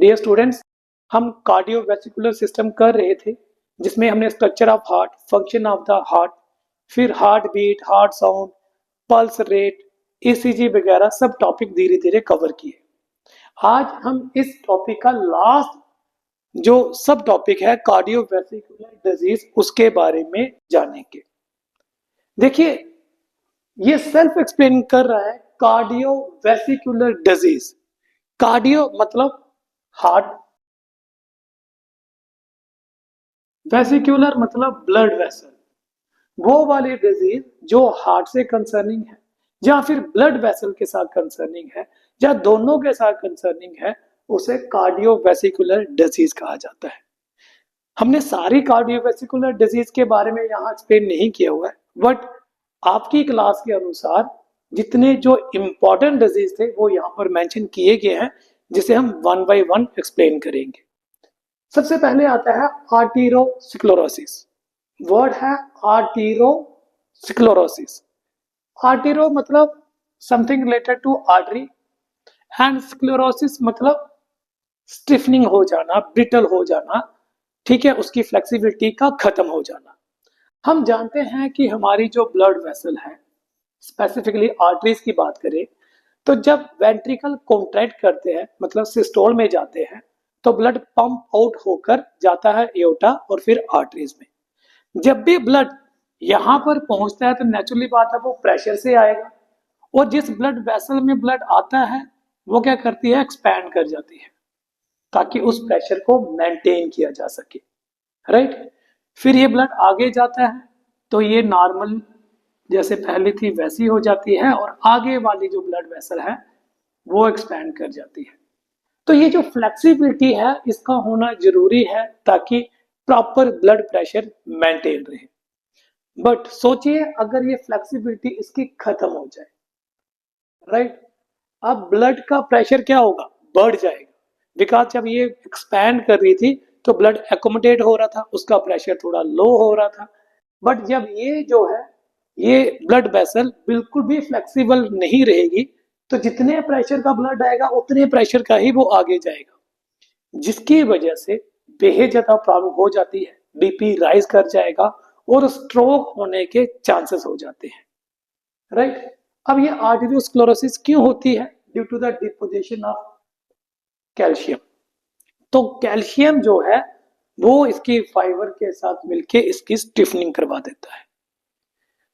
Dear students, हम cardiovascular system कर रहे थे जिसमें हमने structure of heart, function of the heart, फिर heart beat, heart sound, pulse rate, ECG वगैरह सब टॉपिक धीरे धीरे कवर किए। आज हम इस टॉपिक का लास्ट जो सब टॉपिक है कार्डियोवैस्कुलर डिजीज उसके बारे में जानेंगे। देखिए, ये सेल्फ एक्सप्लेन कर रहा है कार्डियोवैस्कुलर डिजीज। कार्डियो मतलब हार्ट, वेसिकुलर मतलब ब्लड वेसल, वो वाली डिजीज जो हार्ट से कंसर्निंग है या फिर ब्लड वेसल के साथ कंसर्निंग है या दोनों के साथ कंसर्निंग है, उसे कार्डियोवैस्कुलर डिजीज कहा जाता है। हमने सारी कार्डियोवैस्कुलर डिजीज के बारे में यहाँ एक्सप्लेन नहीं किया हुआ है, बट आपकी क्लास के अनुसार जितने जो इंपॉर्टेंट डिजीज थे वो यहाँ पर मेंशन किए गए हैं, जिसे हम वन बाय वन एक्सप्लेन करेंगे। सबसे पहले आता है आर्टेरोस्क्लेरोसिस। वर्ड है आर्टेरोस्क्लेरोसिस। आर्टेरो मतलब something related to artery and sclerosis मतलब स्टिफनिंग हो जाना, ब्रिटल हो जाना, ठीक है, उसकी फ्लेक्सिबिलिटी का खत्म हो जाना। हम जानते हैं कि हमारी जो ब्लड वेसल है, स्पेसिफिकली आर्टरीज की बात करें तो जब वेंट्रिकल कॉन्ट्रैक्ट करते हैं मतलब सिस्टोल में जाते हैं तो ब्लड पंप आउट होकर जाता है एओर्टा और फिर आर्टरीज में। जब भी ब्लड यहां पर पहुंचता है तो नेचुरली बात है वो प्रेशर से आएगा, और जिस ब्लड वेसल में ब्लड आता है वो क्या करती है, एक्सपैंड कर जाती है ताकि उस प्रेशर को मेंटेन किया जा सके, राइट। फिर ये ब्लड आगे जाता है तो ये नॉर्मल जैसे पहले थी वैसी हो जाती है और आगे वाली जो ब्लड वेसल है वो एक्सपैंड कर जाती है। तो ये जो फ्लेक्सिबिलिटी है इसका होना जरूरी है ताकि प्रॉपर ब्लड प्रेशर मेंटेन रहे। बट सोचिए अगर ये फ्लेक्सिबिलिटी इसकी खत्म हो जाए, राइट, अब ब्लड का प्रेशर क्या होगा, बढ़ जाएगा। बिकॉज जब ये एक्सपैंड कर रही थी तो ब्लड एकोमोडेट हो रहा था, उसका प्रेशर थोड़ा लो हो रहा था। बट जब ये जो है ये ब्लड वेसल बिल्कुल भी फ्लेक्सिबल नहीं रहेगी तो जितने प्रेशर का ब्लड आएगा उतने प्रेशर का ही वो आगे जाएगा, जिसकी वजह से बेहद ज्यादा प्रॉब्लम हो जाती है, बीपी राइज कर जाएगा और स्ट्रोक होने के चांसेस हो जाते हैं, राइट। अब ये आर्टेरियोस्क्लेरोसिस क्यों होती है, due to the deposition of calcium. तो कैल्शियम जो है वो इसकी फाइबर के साथ मिलके इसकी स्टिफनिंग करवा देता है।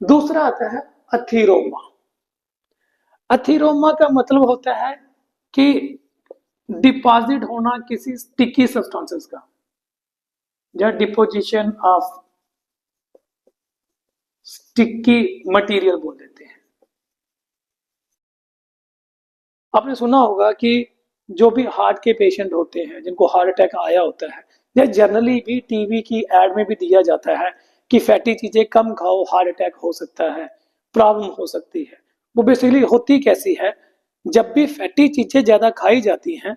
दूसरा आता है अथीरोमा। अथीरोमा का मतलब होता है कि डिपॉजिट होना किसी स्टिकी सब्सटेंसेस का, या डिपोजिशन ऑफ स्टिकी मटेरियल बोल देते हैं। आपने सुना होगा कि जो भी हार्ट के पेशेंट होते हैं जिनको हार्ट अटैक आया होता है, या जनरली भी टीवी की एड में भी दिया जाता है कि फैटी चीजें कम खाओ, हार्ट अटैक हो सकता है, प्रॉब्लम हो सकती है। वो बेसिकली होती कैसी है, जब भी फैटी चीजें ज्यादा खाई जाती हैं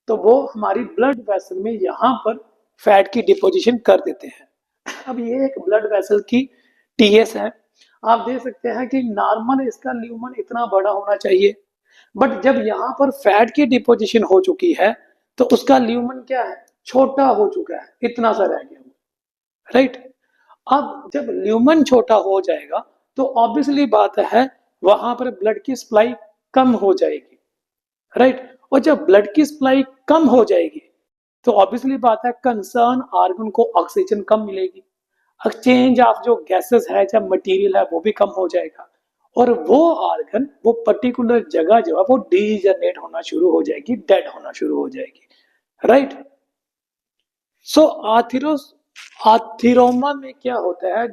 तो वो हमारी ब्लड वेसल में यहाँ पर फैट की डिपोजिशन कर देते हैं। अब ये एक ब्लड वेसल की टीएस है। आप देख सकते हैं कि नॉर्मल इसका ल्यूमन इतना बड़ा होना चाहिए, बट जब यहाँ पर फैट की डिपोजिशन हो चुकी है तो उसका ल्यूमन क्या है, छोटा हो चुका है, इतना सा रह गया, राइट। अब जब ल्यूमन छोटा हो जाएगा तो ऑब्वियसली बात है वहां पर ब्लड की सप्लाई कम हो जाएगी, राइट। और जब ब्लड की सप्लाई कम हो जाएगी तो ऑब्वियसली बात है कंसर्न ऑर्गन को ऑक्सीजन कम मिलेगी, एक्सचेंज ऑफ जो गैसेस है या मटेरियल है वो भी कम हो जाएगा, और वो ऑर्गन, वो पर्टिकुलर जगह जो है वो डीजनरेट होना शुरू हो जाएगी, डेड होना शुरू हो जाएगी, राइट। सो आथिरोमा में क्या होता है,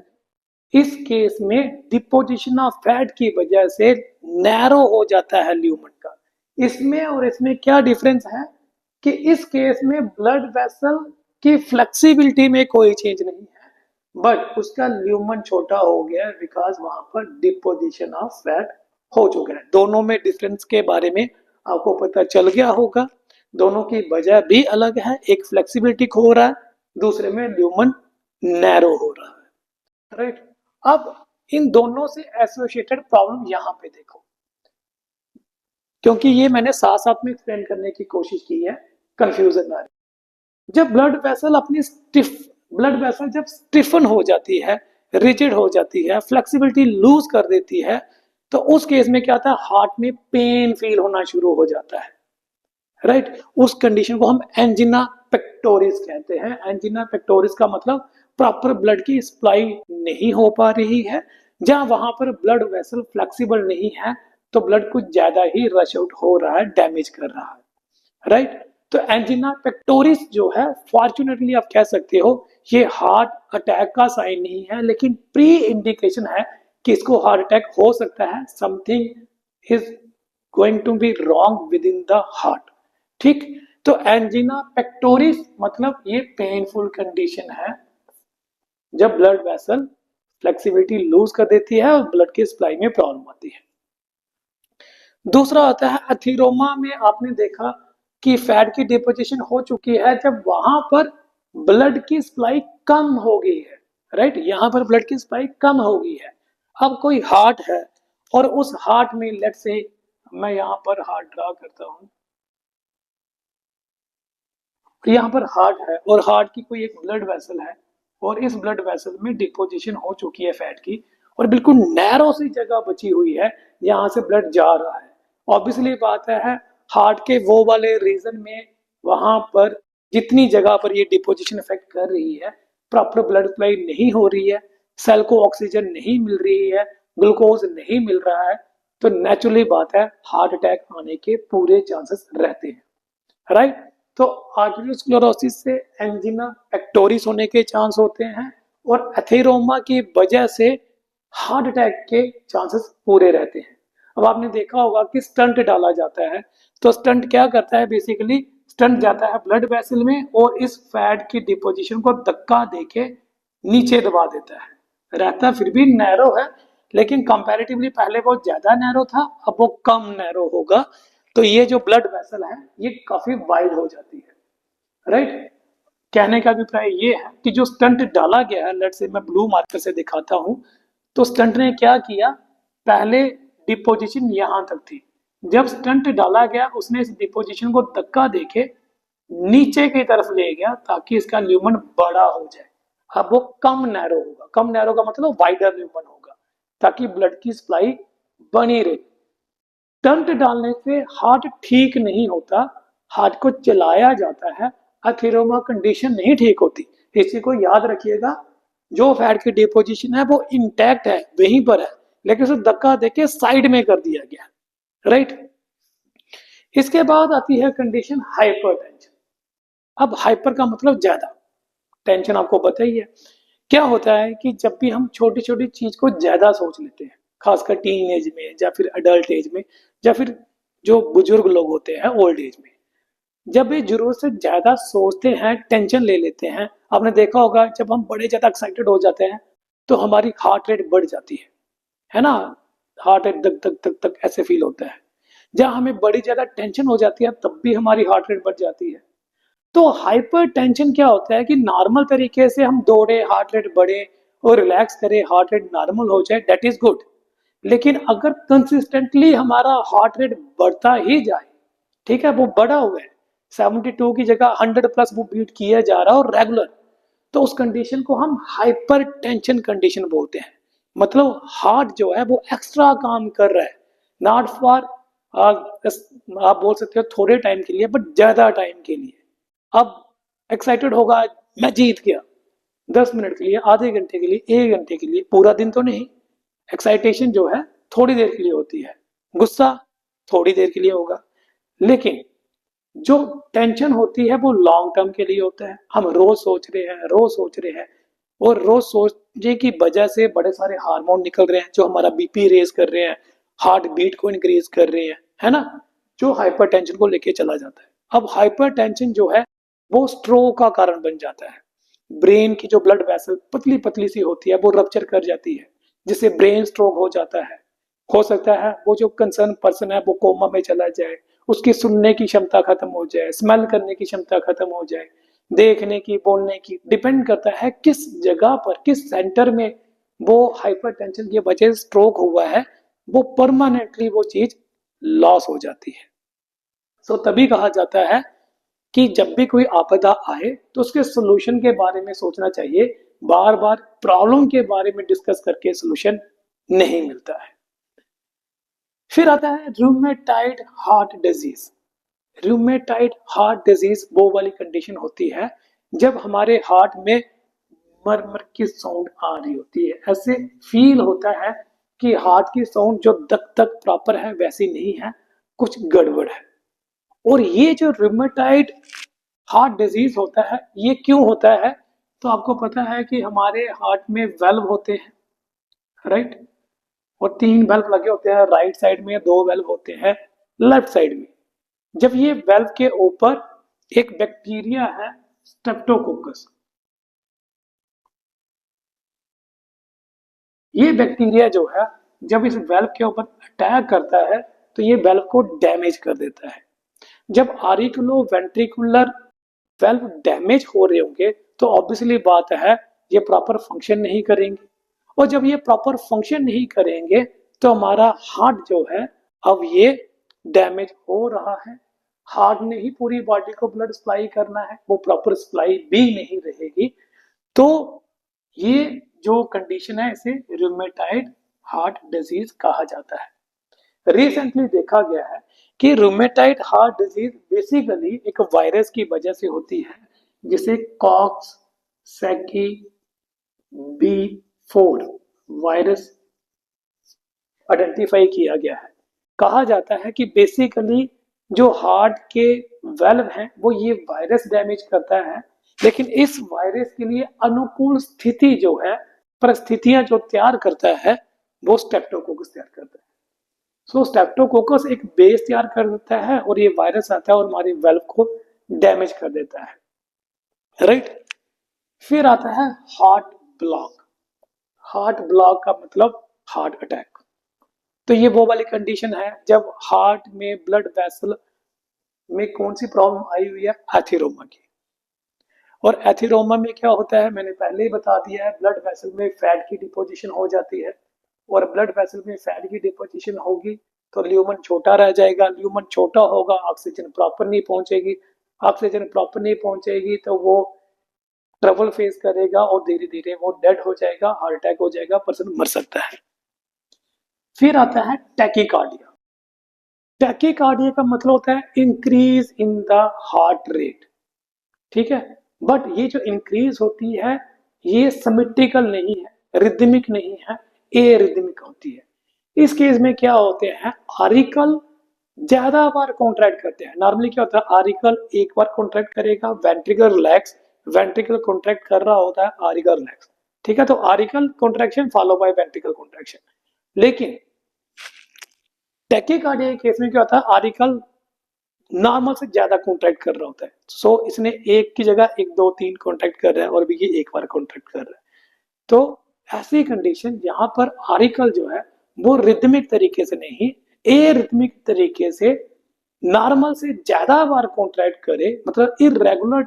इस केस में डिपोजिशन ऑफ फैट की वजह से नैरो हो जाता है ल्यूमन का। इसमें और इसमें क्या डिफरेंस है कि इस केस में ब्लड वेसल की फ्लेक्सिबिलिटी में कोई चेंज नहीं है, बट उसका ल्यूमन छोटा हो गया है बिकॉज वहां पर डिपोजिशन ऑफ फैट हो चुका है। दोनों में डिफरेंस के बारे में आपको पता चल गया होगा। दोनों की वजह भी अलग है, एक फ्लेक्सिबिलिटी खो रहा है, दूसरे में ल्यूमन नैरो हो रहा है, राइट। अब इन दोनों से एसोसिएटेड प्रॉब्लम यहां पे देखो, क्योंकि ये मैंने साथ साथ में एक्सप्लेन करने की कोशिश की है। कंफ्यूजन आ रही। जब ब्लड वेसल जब स्टिफन हो जाती है, रिजिड हो जाती है, फ्लेक्सिबिलिटी लूज कर देती है, तो उस केस में क्या होता है, हार्ट में पेन फील होना शुरू हो जाता है, राइट। उस कंडीशन को हम एंजिना पेक्टोरिस कहते हैं। एंजिना पेक्टोरिस का मतलब प्रॉपर ब्लड की सप्लाई नहीं हो पा रही है, जहां वहां पर ब्लड वेसल फ्लेक्सिबल नहीं है, तो ब्लड कुछ ज्यादा ही रश आउट हो रहा है, डैमेज कर रहा है, राइट। तो एंजिना पेक्टोरिस जो है, फॉर्चुनेटली आप कह सकते हो, ये हार्ट अटैक का साइन नहीं है, लेकिन प्री इंडिकेशन है कि इसको हार्ट अटैक हो सकता है, something is going to be wrong with in the heart, ठीक। तो एंजिना पेक्टोरिस मतलब ये पेनफुल कंडीशन है जब ब्लड वेसल फ्लेक्सिबिलिटी लूज कर देती है और ब्लड की सप्लाई में प्रॉब्लम आती है। दूसरा आता है एथीरोमा में आपने देखा कि फैट की डिपोजिशन हो चुकी है जब वहां पर ब्लड की सप्लाई कम हो गई है, राइट। यहां पर ब्लड की सप्लाई कम हो गई है। अब कोई हार्ट है और उस हार्ट में लेट से, मैं यहां पर हार्ट ड्रा करता हूं, यहाँ पर हार्ट है और हार्ट की कोई एक ब्लड वेसल है और इस ब्लड वेसल में डिपोजिशन हो चुकी है फैट की, और बिल्कुल नैरो सी जगह बची हुई है यहाँ से ब्लड जा रहा है। ऑब्वियसली बात है हार्ट के वो वाले रीजन में वहां पर जितनी जगह पर ये डिपोजिशन इफेक्ट कर रही है, प्रॉपर ब्लड सप्लाई नहीं हो रही है, सेल को ऑक्सीजन नहीं मिल रही है, ग्लूकोज नहीं मिल रहा है, तो नेचुरली बात है हार्ट अटैक आने के पूरे चांसेस रहते हैं, राइट। तो आर्टेरियोस्क्लेरोसिस से एंजिना पेक्टोरिस होने के चांस होते हैं और एथेरोमा की वजह से हार्ट अटैक के चांसेस पूरे रहते हैं। अब आपने देखा होगा कि स्टंट डाला जाता है, तो स्टंट क्या करता है, बेसिकली स्टंट जाता है ब्लड वेसल में और इस फैट की डिपोजिशन को धक्का देके नीचे दबा देता है। रहता फिर भी नैरो है, लेकिन कंपैरेटिवली पहले बहुत ज्यादा नैरो था, अब वो कम नैरो होगा, तो ये जो ब्लड वेसल है ये काफी वाइड हो जाती है, राइट। कहने का अभिप्राय ये है कि जो स्टंट डाला गया है, लेट से मैं ब्लू मार्कर से दिखाता हूं, तो स्टंट ने क्या किया, पहले डिपोजिशन यहां तक थी, जब स्टंट डाला गया उसने इस डिपोजिशन को धक्का देके नीचे की तरफ ले गया ताकि इसका ल्यूमन बड़ा हो जाए। अब वो कम नैरो होगा, कम नैरो का मतलब वाइडर ल्यूमन होगा, ताकि ब्लड की सप्लाई बनी रहे। स्टंट डालने से हार्ट ठीक नहीं होता, हार्ट को चलाया जाता है, अथीरोमा कंडीशन नहीं ठीक होती। इसी को याद रखिएगा, जो फैट की डिपोजिशन है वो इंटैक्ट है, वहीं पर है, लेकिन उसे धक्का देके साइड में कर दिया गया, राइट। इसके बाद आती है कंडीशन हाइपरटेंशन। अब हाइपर का मतलब ज्यादा, टेंशन आपको पता ही है। क्या होता है कि जब भी हम छोटी छोटी चीज को ज्यादा सोच लेते हैं, खासकर टीन एज में या फिर अडल्ट एज में, या फिर जो बुजुर्ग लोग होते हैं ओल्ड एज में, जब भी जरूरत से ज्यादा सोचते हैं, टेंशन ले लेते हैं, आपने देखा होगा जब हम बड़े ज्यादा एक्साइटेड हो जाते हैं तो हमारी हार्ट रेट बढ़ जाती है ना, हार्ट रेट धक धक धक धक ऐसे फील होता है। जब हमें बड़ी ज्यादा टेंशन हो जाती है तब भी हमारी हार्ट रेट बढ़ जाती है। तो हाइपर टेंशन क्या होता है कि नॉर्मल तरीके से हम दौड़े, हार्ट रेट बढ़े और रिलैक्स करें, हार्ट रेट नॉर्मल हो जाए, दैट इज गुड। लेकिन अगर कंसिस्टेंटली हमारा हार्ट रेट बढ़ता ही जाए, ठीक है, वो बढ़ा हुआ है, 72 की जगह 100 प्लस वो बीट किया जा रहा है और रेगुलर, तो उस कंडीशन को हम हाइपर टेंशन कंडीशन बोलते हैं। मतलब हार्ट जो है वो एक्स्ट्रा काम कर रहा है, नॉट फॉर, आप बोल सकते हो थोड़े टाइम के लिए, बट ज्यादा टाइम के लिए। अब एक्साइटेड होगा, मैं जीत गया, 10 मिनट के लिए, आधे घंटे के लिए, 1 घंटे के लिए, पूरा दिन तो नहीं। एक्साइटेशन जो है थोड़ी देर के लिए होती है, गुस्सा थोड़ी देर के लिए होगा, लेकिन जो टेंशन होती है वो लॉन्ग टर्म के लिए होता है। हम रोज सोच रहे हैं, रोज सोच रहे हैं, और रोज सोचने की वजह से बड़े सारे हार्मोन निकल रहे हैं जो हमारा बीपी रेज कर रहे हैं, हार्ट बीट को इंक्रीज कर रहे हैं, है ना, जो हाइपरटेंशन को लेके चला जाता है। अब हाइपरटेंशन जो है वो स्ट्रोक का कारण बन जाता है। ब्रेन की जो ब्लड वेसल पतली पतली सी होती है वो रप्चर कर जाती है, जिससे ब्रेन स्ट्रोक हो जाता है। हो सकता है वो जो कंसर्न पर्सन है वो कोमा में चला जाए, उसकी सुनने की क्षमता खत्म हो जाए, स्मेल करने की क्षमता खत्म हो जाए, देखने की, बोलने की, डिपेंड करता है किस जगह पर, किस सेंटर में वो हाइपरटेंशन की वजह से स्ट्रोक हुआ है, वो परमानेंटली वो चीज लॉस हो जाती है। सो तभी कहा जाता है कि जब भी कोई आपदा आए तो उसके सोल्यूशन के बारे में सोचना चाहिए, बार बार प्रॉब्लम के बारे में डिस्कस करके सोल्यूशन नहीं मिलता है। फिर आता है rheumatoid heart disease. Rheumatoid heart disease वो वाली कंडीशन होती है जब हमारे हार्ट में मर की साउंड आ रही होती है, ऐसे फील होता है कि हार्ट की साउंड जो दक तक प्रॉपर है वैसी नहीं है, कुछ गड़बड़ है। और ये जो रूमेटाइड हार्ट डिजीज होता है ये क्यों होता है? तो आपको पता है कि हमारे हार्ट में वेल्व होते हैं, राइट, और 3 वेल्व लगे होते हैं, राइट साइड में 2 वेल्व होते हैं लेफ्ट साइड में। जब ये वेल्व के ऊपर एक बैक्टीरिया है स्ट्रेप्टोकोकस, ये बैक्टीरिया जो है जब इस वेल्व के ऊपर अटैक करता है तो ये वेल्व को डैमेज कर देता है। जब आरिकुलो वेंट्रिकुलर वेल्व डैमेज हो रहे होंगे तो ऑब्वियसली बात है ये प्रॉपर फंक्शन नहीं करेंगे, और जब ये प्रॉपर फंक्शन नहीं करेंगे तो हमारा हार्ट जो है अब ये डैमेज हो रहा है। हार्ट ने ही पूरी बॉडी को ब्लड सप्लाई करना है, वो प्रॉपर सप्लाई भी नहीं रहेगी। तो ये जो कंडीशन है इसे रूमेटाइड हार्ट डिजीज कहा जाता है। रिसेंटली देखा गया है कि रूमेटाइड हार्ट डिजीज बेसिकली एक वायरस की वजह से होती है जिसे कॉक्स सैकी B4 वायरस आइडेंटिफाई किया गया है। कहा जाता है कि बेसिकली जो हार्ट के वेल्व हैं वो ये वायरस डैमेज करता है, लेकिन इस वायरस के लिए अनुकूल स्थिति जो है, परिस्थितियां जो तैयार करता है वो स्ट्रेप्टोकोकस तैयार करता है। सो स्ट्रेप्टोकोकस एक बेस तैयार कर देता है और ये वायरस आता है और हमारे वेल्व को डैमेज कर देता है, राइट। फिर आता है हार्ट ब्लॉक। हार्ट ब्लॉक का मतलब हार्ट अटैक। तो ये वो वाली कंडीशन है जब हार्ट में ब्लड वेसल में कौन सी प्रॉब्लम आई हुई है, एथीरोमा की। और एथीरोमा में क्या होता है मैंने पहले ही बता दिया है, ब्लड वेसल में फैट की डिपोजिशन हो जाती है, और ब्लड वेसल में फैट की डिपोजिशन होगी तो ल्यूमन छोटा रह जाएगा, ल्यूमन छोटा होगा, ऑक्सीजन प्रॉपर नहीं पहुंचेगी, ऑक्सीजन प्रॉपर नहीं पहुंचेगी तो वो ट्रबल फेस करेगा और धीरे धीरे वो डेड हो जाएगा, हार्ट अटैक हो जाएगा, पर्सन मर सकता है। फिर आता है टैकीकार्डिया। टैकीकार्डिया का मतलब होता है increase in the heart rate, ठीक है। बट ये जो इंक्रीज होती है ये सिमेट्रिकल नहीं है, रिदमिक नहीं है, एरिदमिक होती है। इस केस में क्या होते हैं, आरिकल ज्यादा बार कॉन्ट्रैक्ट करते हैं। नॉर्मली क्या होता है, आरिकल एक बार कॉन्ट्रैक्ट करेगा, वेंट्रिकल रिलैक्स, वेंट्रिकल कॉन्ट्रैक्ट कर रहा होता है, आरिकल रिलैक्स, ठीक है। तो auricle contraction follow by ventricle contraction. लेकिन टैकीकार्डिया के केस में क्या होता है, आरिकल नॉर्मल से ज्यादा कॉन्ट्रैक्ट कर रहा होता है। सो इसने एक की जगह 1 2 3 कॉन्ट्रैक्ट कर रहा है और भी ये एक बार कॉन्ट्रैक्ट कर रहा है। तो ऐसी कंडीशन जहां पर आरिकल जो है वो रिदमिक तरीके से नहीं, एरिथमिक तरीके से नॉर्मल से ज्यादा बार कॉन्ट्रैक्ट करे, मतलब irregular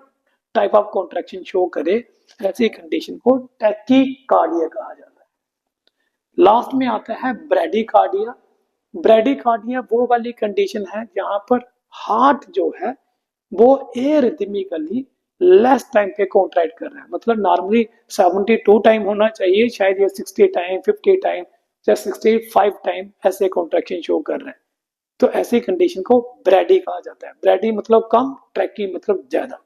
type of contraction show करे, ऐसी कंडीशन को टैकीकार्डिया कहा जाता है। लास्ट में आता है ब्रैडीकार्डिया। ब्रैडीकार्डिया वो वाली कंडीशन है जहां पर हार्ट जो है वो एरिथमिकली लेस टाइम पे कॉन्ट्रैक्ट कर रहा है, मतलब नॉर्मली 72 टाइम होना चाहिए, शायद ये 60 टाइम, 50 टाइम या 65 टाइम ऐसे कॉन्ट्रैक्शन शो कर रहे हैं। तो ऐसी कंडीशन को ब्रैडी कहा जाता है। ब्रैडी मतलब कम, ट्रैकी मतलब ज्यादा।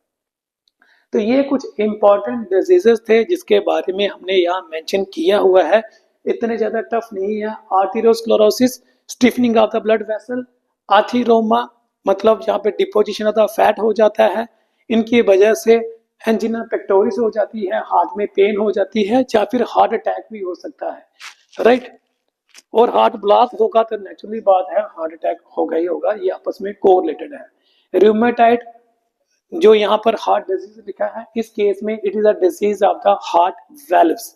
तो ये कुछ इंपॉर्टेंट डिजीजेस थे जिसके बारे में हमने यहाँ मेंशन किया हुआ है, इतने ज्यादा टफ नहीं है। Arteriosclerosis, stiffening of the blood vessel, atheroma मतलब जहाँ पे डिपोजिशन ऑफ द फैट हो जाता है, इनकी वजह से एंजिना पेक्टोरिस हो जाती है, हार्ट में पेन हो जाती है, या फिर हार्ट अटैक भी हो सकता है, राइट। और हार्ट ब्लॉक होगा तो नेचुरली बात है हार्ट अटैक होगा ही होगा, ये आपस में कोरिलेटेड है। रूमेटाइड जो यहाँ पर हार्ट डिजीज लिखा है, इस केस में it is a disease of the heart valves.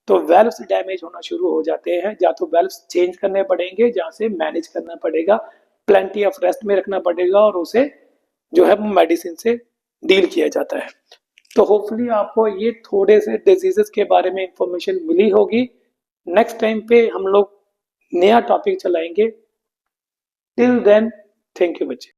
तो वेल्व्स डैमेज होना शुरू हो जाते हैं, या तो वेल्व्स चेंज करने पड़ेंगे, जहाँ से मैनेज करना पड़ेगा, प्लेंटी ऑफ रेस्ट में रखना पड़ेगा, और उसे जो है मेडिसिन से डील किया जाता है। तो होपफुली आपको ये थोड़े से डिजीजेस के बारे में इंफॉर्मेशन मिली होगी। नेक्स्ट टाइम पे हम लोग नया टॉपिक चलाएंगे। टिल देन, थैंक यू बच्चे।